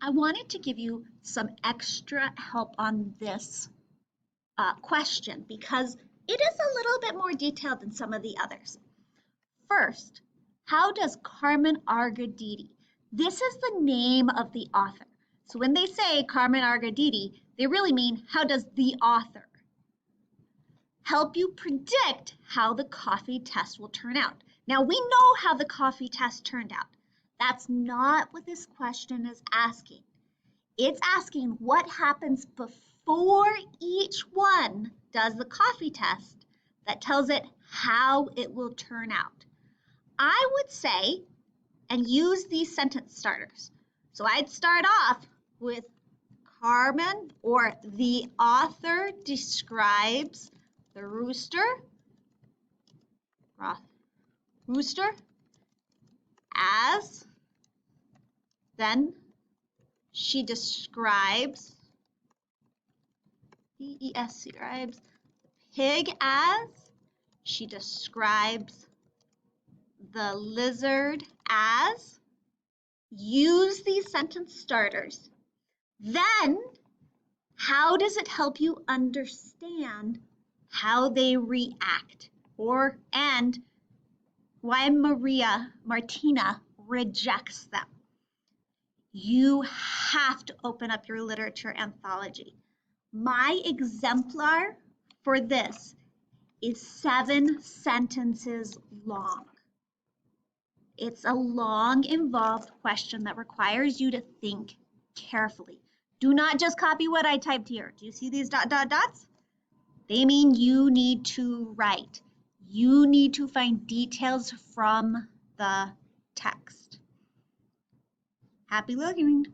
I wanted to give you some extra help on this question because it is a little bit more detailed than some of the others. First, how does Carmen Argaditi? This is the name of the author. So when they say Carmen Argaditi, they really mean how does the author help you predict how the coffee test will turn out. Now we know how the coffee test turned out. That's not what this question is asking. It's asking what happens before each one does the coffee test that tells it how it will turn out. I would say and use these sentence starters. So I'd start off with Carmen, or the author describes the rooster as, then she describes describes the pig as, she describes the lizard as. Use these sentence starters. Then, how does it help you understand how they react, and why Martina rejects them? You have to open up your literature anthology. My exemplar for this is 7 sentences long. It's a long, involved question that requires you to think carefully. Do not just copy what I typed here. Do you see these dots? They mean you need to write. You need to find details from the text. Happy looking.